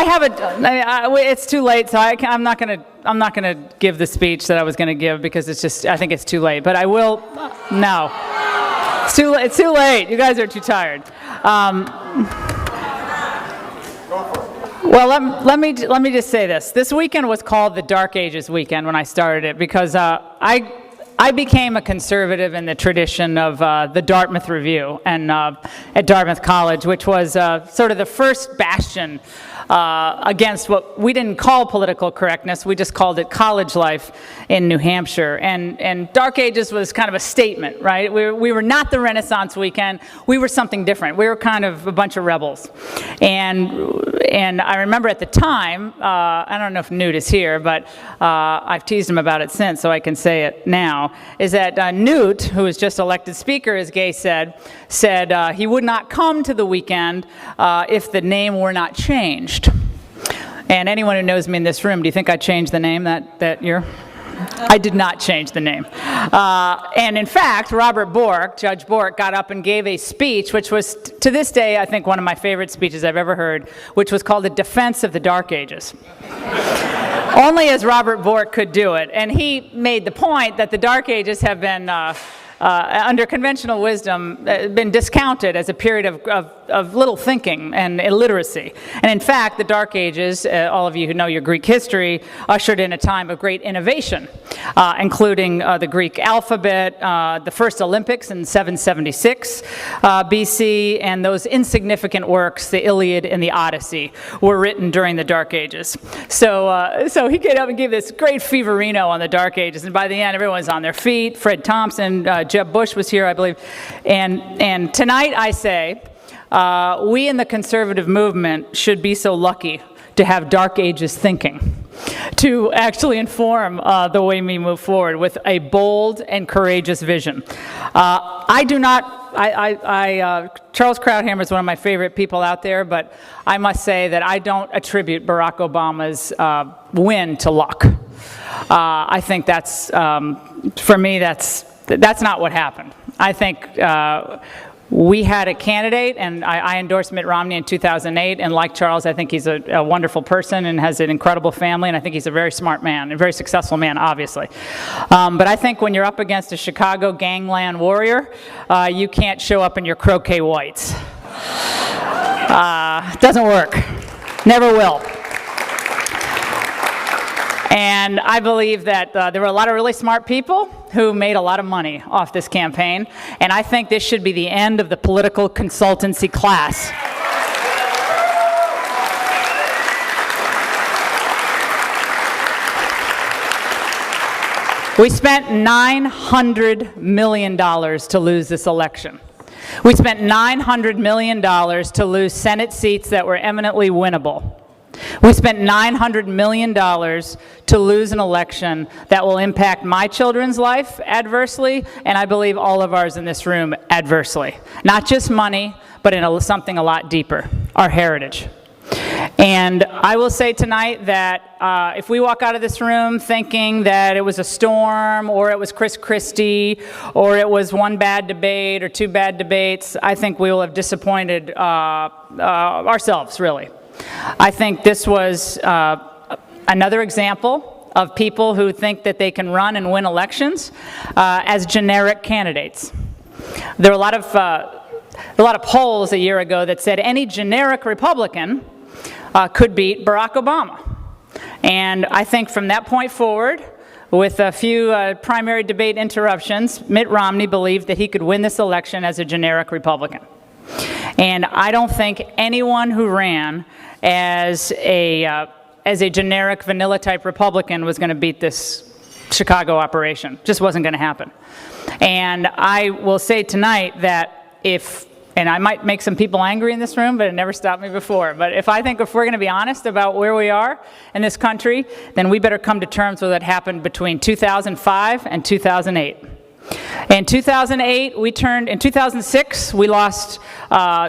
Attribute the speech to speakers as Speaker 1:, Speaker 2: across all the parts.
Speaker 1: I have it's too late, so I'm not gonna give the speech that I was gonna give because I think it's too late. But I will. No, it's too late. You guys are too tired. Well, let me just say this. This weekend was called the Dark Ages weekend when I started it because I became a conservative in the tradition of the Dartmouth Review and at Dartmouth College, which was sort of the first bastion against what we didn't call political correctness, we just called it college life in New Hampshire. And Dark Ages was kind of a statement, right? We were not the Renaissance weekend, we were something different. We were kind of a bunch of rebels. And I remember at the time, I don't know if Newt is here, but I've teased him about it since, so I can say it now, is that Newt, who was just elected speaker, as Gay said he would not come to the weekend if the name were not changed. And anyone who knows me in this room, do you think I changed the name that year? I did not change the name. And in fact, Judge Bork, got up and gave a speech, which was, to this day, I think one of my favorite speeches I've ever heard, which was called The Defense of the Dark Ages. Only as Robert Bork could do it. And he made the point that the Dark Ages have been, under conventional wisdom, been discounted as a period of little thinking and illiteracy. And in fact, the Dark Ages, all of you who know your Greek history, ushered in a time of great innovation, including the Greek alphabet, the first Olympics in 776 BC, and those insignificant works, the Iliad and the Odyssey, were written during the Dark Ages. So he got up and gave this great feverino on the Dark Ages, and by the end, everyone's on their feet. Fred Thompson, Jeb Bush was here, I believe. And tonight I say, we in the conservative movement should be so lucky to have Dark Ages thinking, to actually inform the way we move forward with a bold and courageous vision. Charles Krauthammer is one of my favorite people out there, but I must say that I don't attribute Barack Obama's win to luck. I think that's, for me, that's not what happened. I think we had a candidate, and I endorsed Mitt Romney in 2008, and like Charles, I think he's a wonderful person and has an incredible family, and I think he's a very smart man, a very successful man, obviously. But I think when you're up against a Chicago gangland warrior, you can't show up in your croquet whites. Doesn't work. Never will. And I believe that there were a lot of really smart people who made a lot of money off this campaign, and I think this should be the end of the political consultancy class. We spent $900 million to lose this election. We spent $900 million to lose Senate seats that were eminently winnable. We spent $900 million to lose an election that will impact my children's life adversely, and I believe all of ours in this room adversely. Not just money, but in something a lot deeper, our heritage. And I will say tonight that if we walk out of this room thinking that it was a storm, or it was Chris Christie, or it was one bad debate or two bad debates, I think we will have disappointed ourselves, really. I think this was another example of people who think that they can run and win elections as generic candidates. There were a lot of polls a year ago that said any generic Republican could beat Barack Obama. And I think from that point forward, with a few primary debate interruptions, Mitt Romney believed that he could win this election as a generic Republican. And I don't think anyone who ran as a generic vanilla type Republican was going to beat this Chicago operation. Just wasn't going to happen. And I will say tonight that and I might make some people angry in this room, but it never stopped me before. But if we're going to be honest about where we are in this country, then we better come to terms with what happened between 2005 and 2008. In 2008, in 2006, we lost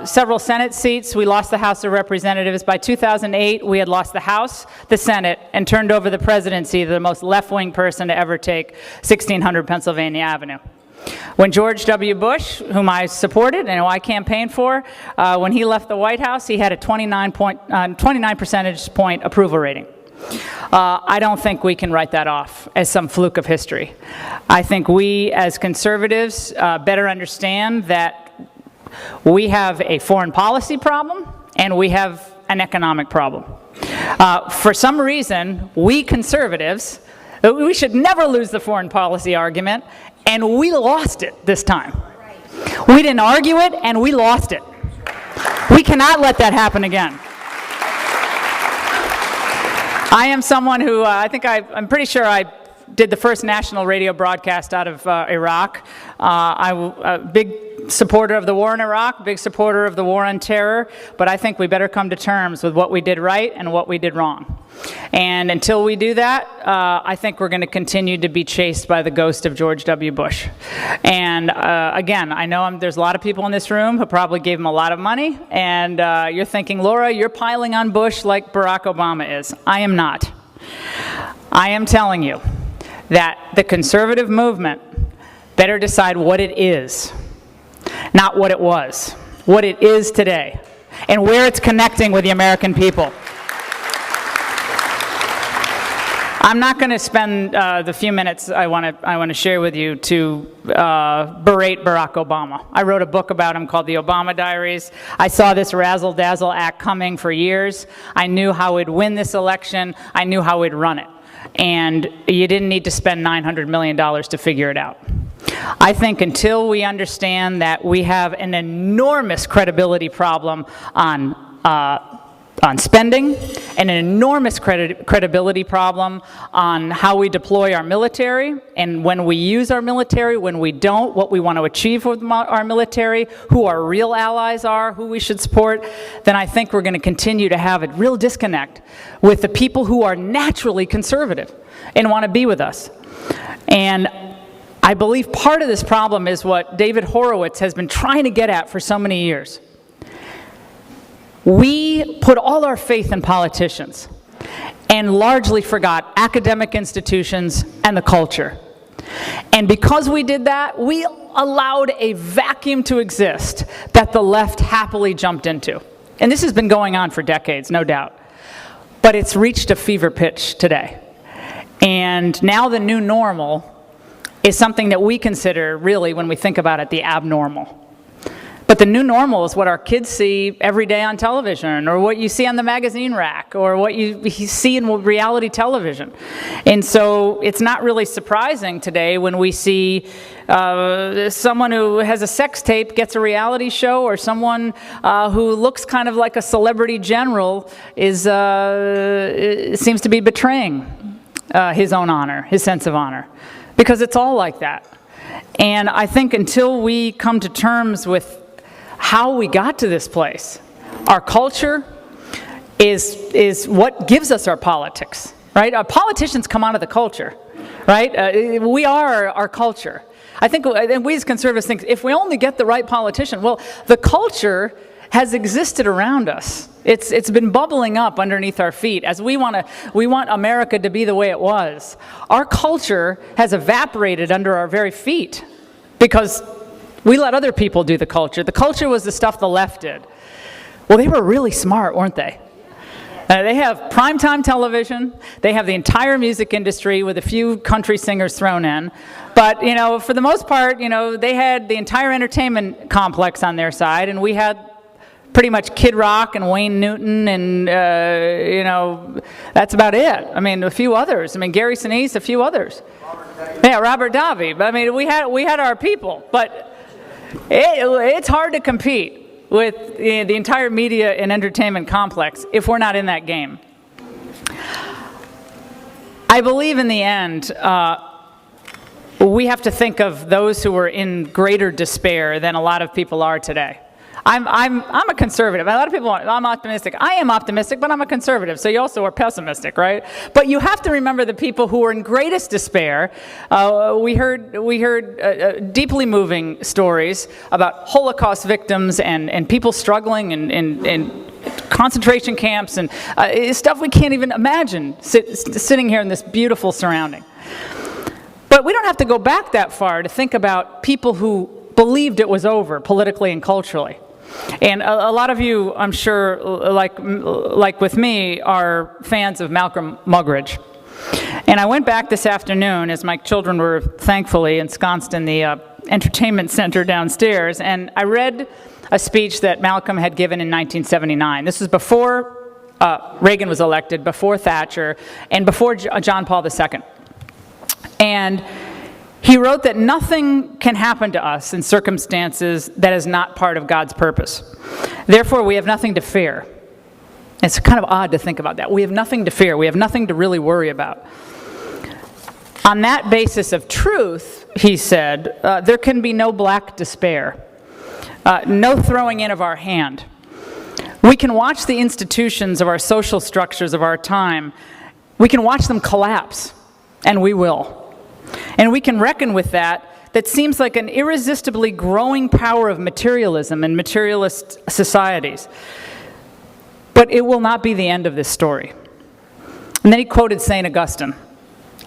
Speaker 1: several Senate seats. We lost the House of Representatives. By 2008, we had lost the House, the Senate, and turned over the presidency to the most left-wing person to ever take 1600 Pennsylvania Avenue. When George W. Bush, whom I supported and who I campaigned for, when he left the White House, he had a 29 percentage point approval rating. I don't think we can write that off as some fluke of history. I think we, as conservatives, better understand that we have a foreign policy problem and we have an economic problem. For some reason, we conservatives, we should never lose the foreign policy argument, and we lost it this time. We didn't argue it, and we lost it. We cannot let that happen again. I am someone who, I'm pretty sure I did the first national radio broadcast out of Iraq. I'm a big supporter of the war in Iraq, big supporter of the war on terror, but I think we better come to terms with what we did right and what we did wrong. And until we do that, I think we're going to continue to be chased by the ghost of George W. Bush. And again, I know there's a lot of people in this room who probably gave him a lot of money, and you're thinking, Laura, you're piling on Bush like Barack Obama is. I am not. I am telling you that the conservative movement better decide what it is, not what it was, what it is today, and where it's connecting with the American people. I'm not going to spend the few minutes I want to share with you to berate Barack Obama. I wrote a book about him called The Obama Diaries. I saw this razzle-dazzle act coming for years. I knew how he'd win this election. I knew how he'd run it. And you didn't need to spend $900 million to figure it out. I think until we understand that we have an enormous credibility problem on spending, and an enormous credibility problem on how we deploy our military, and when we use our military, when we don't, what we want to achieve with our military, who our real allies are, who we should support, then I think we're going to continue to have a real disconnect with the people who are naturally conservative and want to be with us. And I believe part of this problem is what David Horowitz has been trying to get at for so many years. We put all our faith in politicians and largely forgot academic institutions and the culture. And because we did that, we allowed a vacuum to exist that the left happily jumped into. And this has been going on for decades, no doubt. But it's reached a fever pitch today. And now the new normal is something that we consider, really, when we think about it, the abnormal. But the new normal is what our kids see every day on television, or what you see on the magazine rack, or what you see in reality television. And so it's not really surprising today when we see someone who has a sex tape gets a reality show, or someone who looks kind of like a celebrity general seems to be betraying his own honor, his sense of honor. Because it's all like that. And I think until we come to terms with how we got to this place, our culture is what gives us our politics, right? Our politicians come out of the culture, right? We are our culture. I think we as conservatives think if we only get the right politician, well, the culture has existed around us. It's been bubbling up underneath our feet as we want America to be the way it was. Our culture has evaporated under our very feet because we let other people do the culture. The culture was the stuff the left did. Well, they were really smart, weren't they? They have primetime television. They have the entire music industry with a few country singers thrown in. But, you know, for the most part, you know, they had the entire entertainment complex on their side, and we had pretty much Kid Rock and Wayne Newton and, you know, that's about it. I mean, a few others. I mean, Gary Sinise, a few others. Yeah, Robert Davi. But I mean, we had our people. But it's hard to compete with the entire media and entertainment complex if we're not in that game. I believe in the end, we have to think of those who are in greater despair than a lot of people are today. I'm a conservative. A lot of people want, I'm optimistic. I am optimistic, but I'm a conservative, so you also are pessimistic, right? But you have to remember the people who are in greatest despair. We heard deeply moving stories about Holocaust victims and people struggling in concentration camps and stuff we can't even imagine sitting here in this beautiful surrounding. But we don't have to go back that far to think about people who believed it was over politically and culturally. And a lot of you, I'm sure, like with me, are fans of Malcolm Muggeridge. And I went back this afternoon as my children were thankfully ensconced in the entertainment center downstairs, and I read a speech that Malcolm had given in 1979. This was before Reagan was elected, before Thatcher, and before John Paul II. And he wrote that nothing can happen to us in circumstances that is not part of God's purpose. Therefore, we have nothing to fear. It's kind of odd to think about that. We have nothing to fear. We have nothing to really worry about. On that basis of truth, he said, there can be no black despair, no throwing in of our hand. We can watch the institutions of our social structures of our time. We can watch them collapse, and we will. And we can reckon with that seems like an irresistibly growing power of materialism in materialist societies. But it will not be the end of this story. And then he quoted St. Augustine.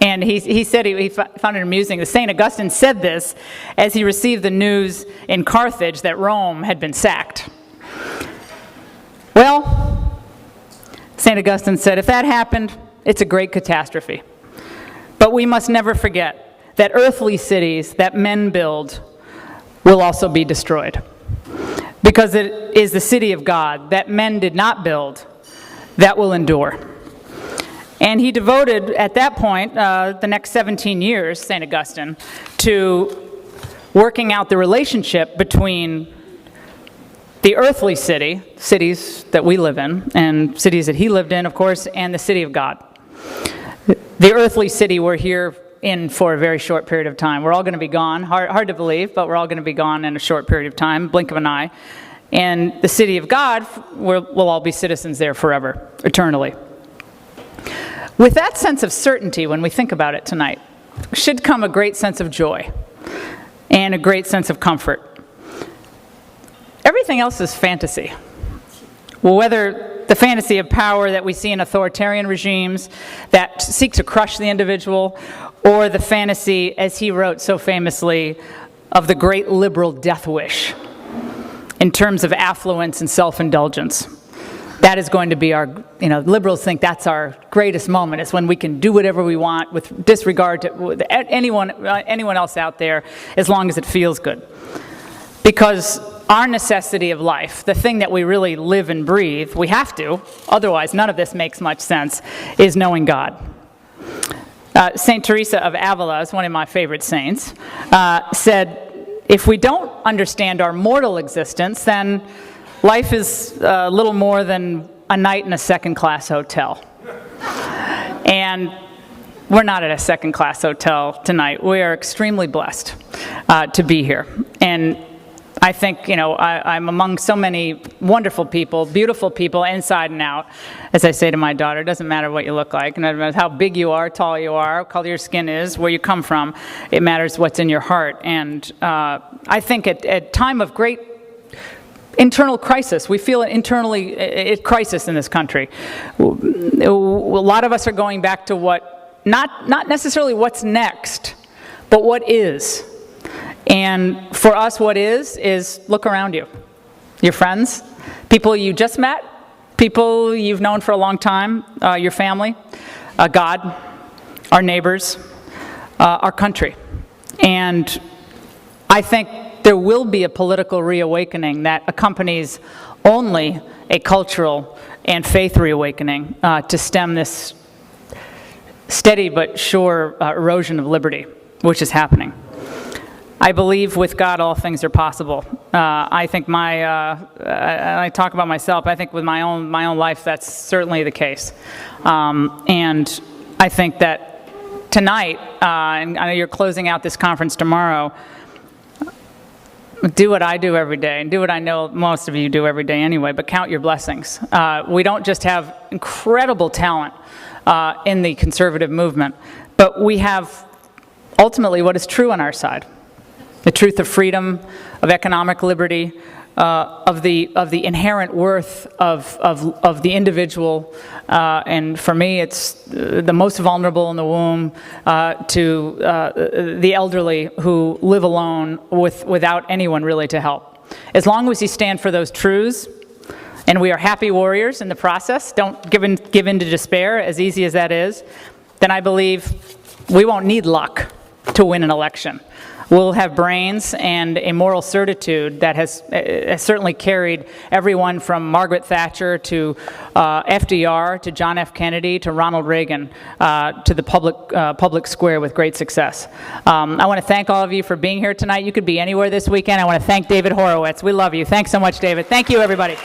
Speaker 1: And he said, he found it amusing that St. Augustine said this as he received the news in Carthage that Rome had been sacked. Well, St. Augustine said, if that happened, it's a great catastrophe. But we must never forget that earthly cities that men build will also be destroyed. Because it is the city of God that men did not build that will endure. And he devoted, at that point, the next 17 years, St. Augustine, to working out the relationship between the earthly city, cities that we live in, and cities that he lived in, of course, and the city of God. The earthly city we're here in for a very short period of time. We're all going to be gone. Hard to believe, but we're all going to be gone in a short period of time, blink of an eye. And the city of God, we'll all be citizens there forever, eternally. With that sense of certainty, when we think about it tonight, should come a great sense of joy and a great sense of comfort. Everything else is fantasy. Well, whether the fantasy of power that we see in authoritarian regimes that seek to crush the individual, or the fantasy, as he wrote so famously, of the great liberal death wish in terms of affluence and self-indulgence. That is going to be our, liberals think that's our greatest moment. It's when we can do whatever we want with disregard to anyone else out there, as long as it feels good. Because our necessity of life, the thing that we really live and breathe, we have to, otherwise none of this makes much sense, is knowing God. St. Teresa of Avila is one of my favorite saints, said, if we don't understand our mortal existence, then life is little more than a night in a second-class hotel. And we're not at a second-class hotel tonight. We are extremely blessed to be here. And I think, I'm among so many wonderful people, beautiful people, inside and out. As I say to my daughter, it doesn't matter what you look like, no matter how big you are, tall you are, what color your skin is, where you come from. It matters what's in your heart. And I think at time of great internal crisis, we feel a crisis in this country. A lot of us are going back to what, not necessarily what's next, but what is. And for us, what is look around you. Your friends, people you just met, people you've known for a long time, your family, God, our neighbors, our country. And I think there will be a political reawakening that accompanies only a cultural and faith reawakening to stem this steady but sure erosion of liberty, which is happening. I believe with God all things are possible. I think I talk about myself, I think with my own life that's certainly the case. And I think that tonight, and I know you're closing out this conference tomorrow, do what I do every day, and do what I know most of you do every day anyway, but count your blessings. We don't just have incredible talent in the conservative movement, but we have ultimately what is true on our side. The truth of freedom, of economic liberty, the inherent worth of the individual, and for me, it's the most vulnerable in the womb, to the elderly who live alone without anyone really to help. As long as we stand for those truths, and we are happy warriors in the process, don't give in to despair, as easy as that is, then I believe we won't need luck to win an election. We'll have brains and a moral certitude that has certainly carried everyone from Margaret Thatcher to FDR to John F. Kennedy to Ronald Reagan to the public square with great success. I want to thank all of you for being here tonight. You could be anywhere this weekend. I want to thank David Horowitz. We love you. Thanks so much, David. Thank you, everybody.